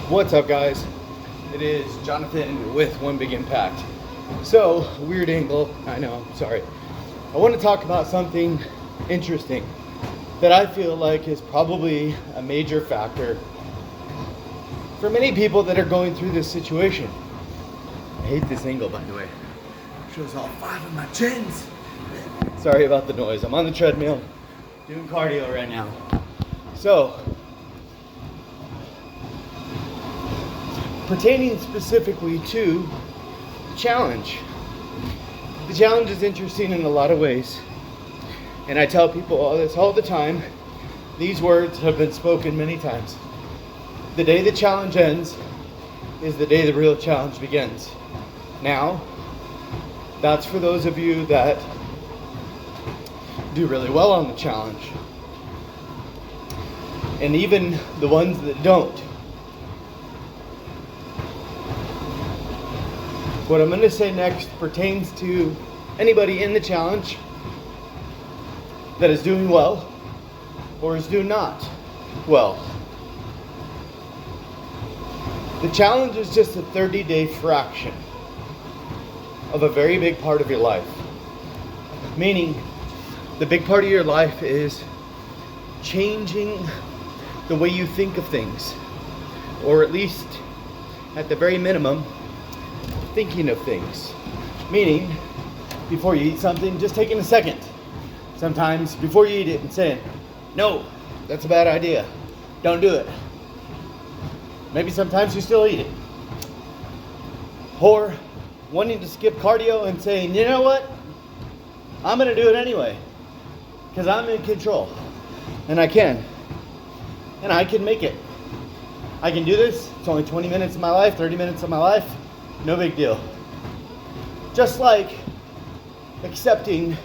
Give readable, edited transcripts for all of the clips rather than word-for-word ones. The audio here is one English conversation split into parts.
What's up, guys? It is Jonathan with One Big Impact. So, weird angle, I know, sorry. I want to talk about something interesting that I feel like is probably a major factor for many people that are going through this situation. I hate this angle, by the way. Shows all 5 of my chins. Sorry about the noise. I'm on the treadmill doing cardio right now. So, pertaining specifically to the challenge. The challenge is interesting in a lot of ways. And I tell people all this all the time. These words have been spoken many times. The day the challenge ends is the day the real challenge begins. Now, that's for those of you that do really well on the challenge. And even the ones that don't. What I'm going to say next pertains to anybody in the challenge that is doing well or is doing not well. The challenge is just a 30-day fraction of a very big part of your life. Meaning, the big part of your life is changing the way you think of things, or at least, at the very minimum, thinking of things. Meaning, before you eat something, just taking a second. Sometimes before you eat it and saying, no, that's a bad idea. Don't do it. Maybe sometimes you still eat it. Or wanting to skip cardio and saying, you know what? I'm going to do it anyway. Because I'm in control. And I can. And I can make it. I can do this. It's only 20 minutes of my life, 30 minutes of my life. No big deal. Just like accepting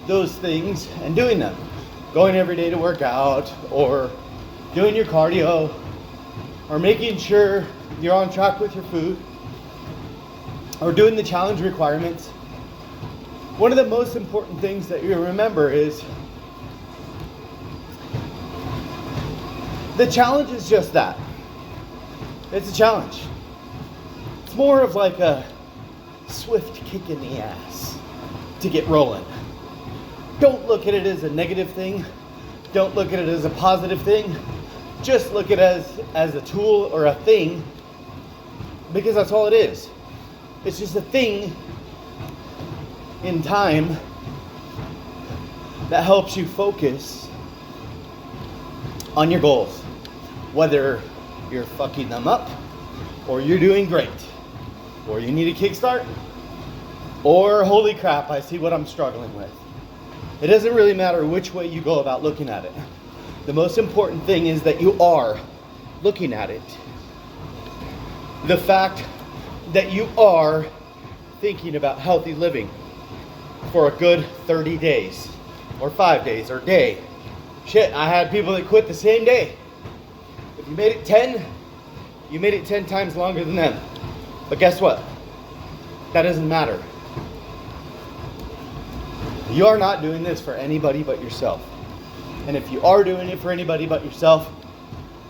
those things and doing them. Going every day to work out, or doing your cardio, or making sure you're on track with your food, or doing the challenge requirements. One of the most important things that you remember is the challenge is just that. It's a challenge. It's more of like a swift kick in the ass to get rolling. Don't look at it as a negative thing. Don't look at it as a positive thing. Just look at it as a tool or a thing, because that's all it is. It's just a thing in time that helps you focus on your goals. Whether you're fucking them up, or you're doing great, or you need a kickstart, or holy crap, I see what I'm struggling with. It doesn't really matter which way you go about looking at it. The most important thing is that you are looking at it. The fact that you are thinking about healthy living for a good 30 days, or 5 days, or day. Shit, I had people that quit the same day. If you made it 10, you made it 10 times longer than them. But guess what? That doesn't matter. You are not doing this for anybody but yourself. And if you are doing it for anybody but yourself,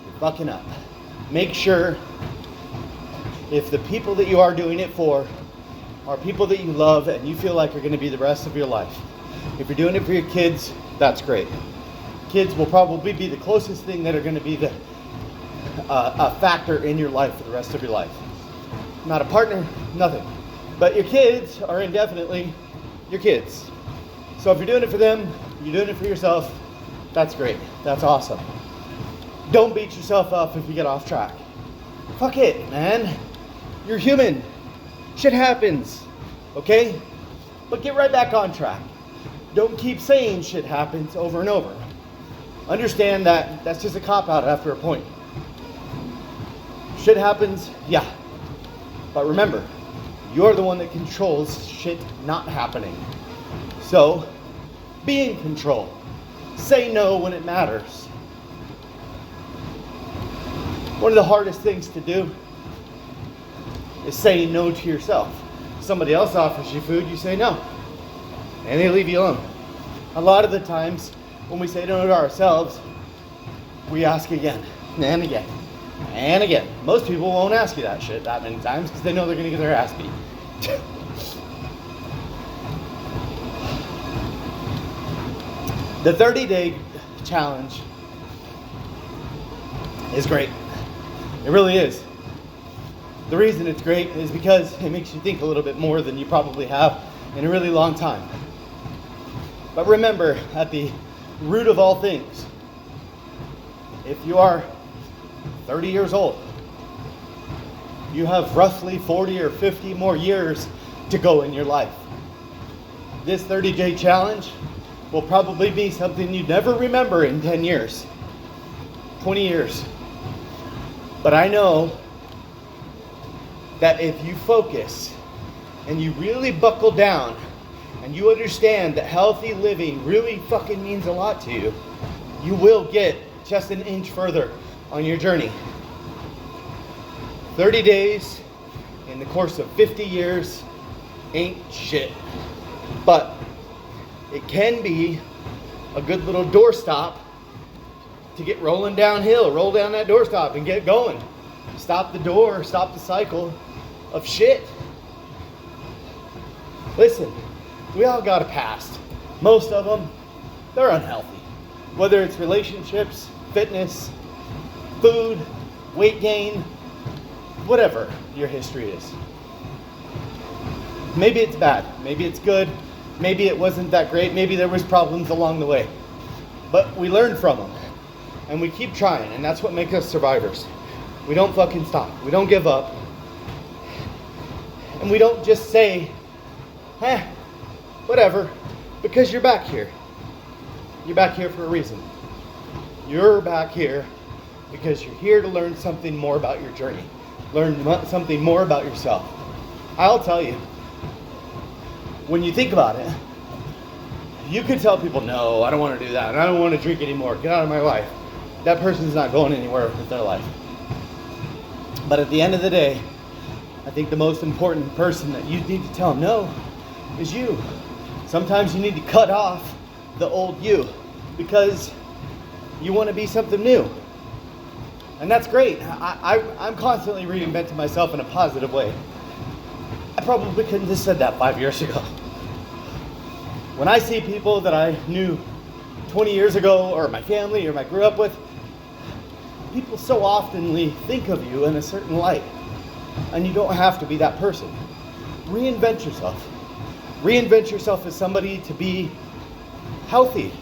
you're fucking up. Make sure, if the people that you are doing it for are people that you love and you feel like are going to be the rest of your life. If you're doing it for your kids, that's great. Kids will probably be the closest thing that are going to be a factor in your life for the rest of your life. Not a partner, nothing. But your kids are indefinitely your kids. So if you're doing it for them, you're doing it for yourself, that's great. That's awesome. Don't beat yourself up if you get off track. Fuck it, man. You're human. Shit happens. Okay? But get right back on track. Don't keep saying shit happens over and over. Understand that that's just a cop-out after a point. Shit happens, yeah. But remember, you're the one that controls shit not happening. So, be in control. Say no when it matters. One of the hardest things to do is saying no to yourself. Somebody else offers you food, you say no. And they leave you alone. A lot of the times, when we say no to ourselves, we ask again and again And again, most people won't ask you that shit that many times because they know they're going to get their ass beat. The 30-day challenge is great. It really is. The reason it's great is because it makes you think a little bit more than you probably have in a really long time. But remember, at the root of all things, if you are 30 years old, you have roughly 40 or 50 more years to go in your life. This 30-day challenge will probably be something you never remember in 10 years, 20 years. But I know that if you focus and you really buckle down and you understand that healthy living really fucking means a lot to you, you will get just an inch further on your journey. 30 days in the course of 50 years ain't shit. But it can be a good little doorstop to get rolling downhill. Roll down that doorstop and get going. Stop the door, stop the cycle of shit. Listen, we all got a past. Most of them, they're unhealthy. Whether it's relationships, fitness, food, weight gain, whatever your history is. Maybe it's bad, maybe it's good, maybe it wasn't that great, maybe there was problems along the way. But we learn from them, and we keep trying, and that's what makes us survivors. We don't fucking stop, we don't give up, and we don't just say, whatever, because you're back here. You're back here for a reason. You're back here because you're here to learn something more about your journey. Learn something more about yourself. I'll tell you, when you think about it, you could tell people, no, I don't want to do that. I don't want to drink anymore. Get out of my life. That person's not going anywhere with their life. But at the end of the day, I think the most important person that you need to tell no is you. Sometimes you need to cut off the old you because you want to be something new. And that's great. I'm constantly reinventing myself in a positive way. I probably couldn't have said that 5 years ago. When I see people that I knew 20 years ago, or my family, or I grew up with, people so oftenly think of you in a certain light. And you don't have to be that person. Reinvent yourself. Reinvent yourself as somebody to be healthy.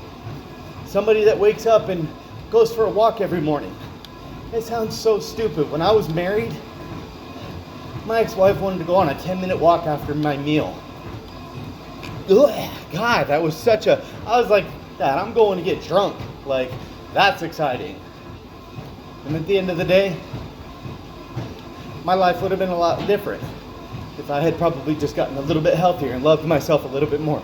Somebody that wakes up and goes for a walk every morning. It sounds so stupid. When I was married, my ex-wife wanted to go on a 10-minute walk after my meal. Ugh, God, that was I was like, Dad, I'm going to get drunk. Like, that's exciting. And at the end of the day, my life would have been a lot different if I had probably just gotten a little bit healthier and loved myself a little bit more.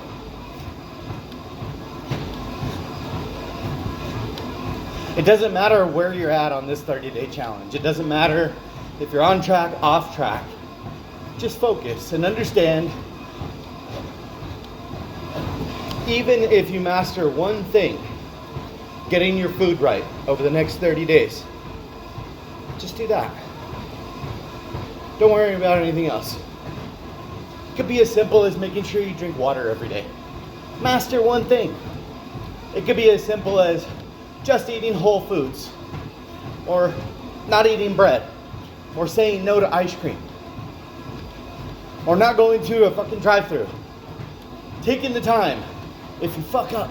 It doesn't matter where you're at on this 30-day challenge. It doesn't matter if you're on track, off track. Just focus and understand, even if you master one thing, getting your food right over the next 30 days, just do that. Don't worry about anything else. It could be as simple as making sure you drink water every day. Master one thing. It could be as simple as just eating whole foods, or not eating bread, or saying no to ice cream, or not going to a fucking drive-thru. Taking the time, if you fuck up,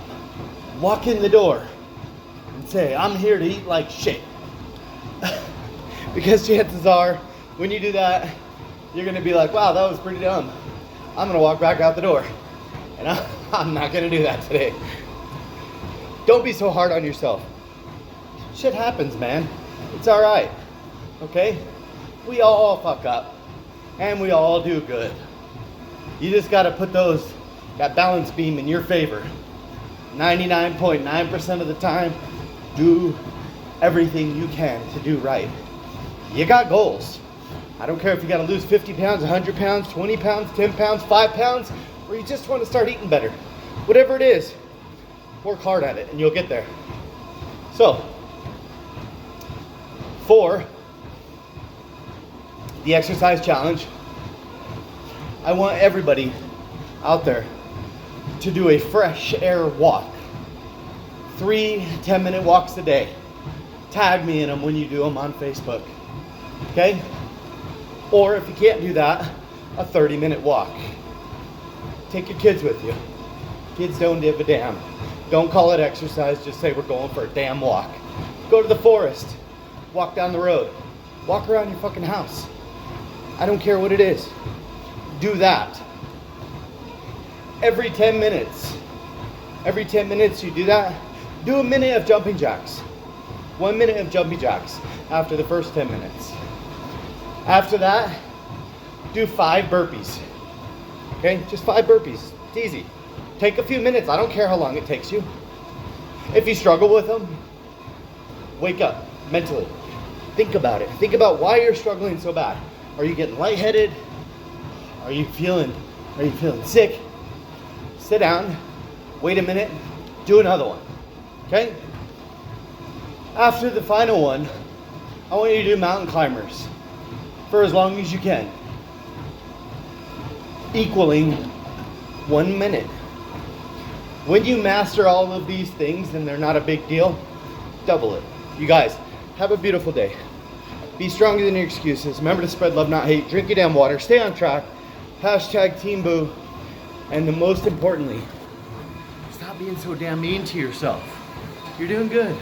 walk in the door and say, I'm here to eat like shit. Because chances are, when you do that, you're gonna be like, wow, that was pretty dumb. I'm gonna walk back out the door. And I'm not gonna do that today. Don't be so hard on yourself. Shit happens, man. It's all right. Okay? We all fuck up. And we all do good. You just gotta put that balance beam in your favor. 99.9% of the time, do everything you can to do right. You got goals. I don't care if you gotta lose 50 pounds, 100 pounds, 20 pounds, 10 pounds, 5 pounds, or you just want to start eating better. Whatever it is, work hard at it and you'll get there. So, 4, the exercise challenge. I want everybody out there to do a fresh air walk. 3 10-minute walks a day. Tag me in them when you do them on Facebook. Okay? Or if you can't do that, a 30-minute walk. Take your kids with you. Kids don't give a damn. Don't call it exercise, just say we're going for a damn walk. Go to the forest. Walk down the road. Walk around your fucking house. I don't care what it is. Do that. Every 10 minutes. Every 10 minutes you do that. Do a minute of jumping jacks. 1 minute of jumping jacks after the first 10 minutes. After that, do 5 burpees. Okay, just 5 burpees. It's easy. Take a few minutes. I don't care how long it takes you. If you struggle with them, wake up mentally. Think about it. Think about why you're struggling so bad. Are you getting lightheaded? Are you feeling sick? Sit down, wait a minute, do another one. Okay? After the final one, I want you to do mountain climbers for as long as you can, equaling 1 minute. When you master all of these things and they're not a big deal, double it. You guys, have a beautiful day. Be stronger than your excuses. Remember to spread love, not hate. Drink your damn water. Stay on track. Hashtag Team Boo. And the most importantly, stop being so damn mean to yourself. You're doing good.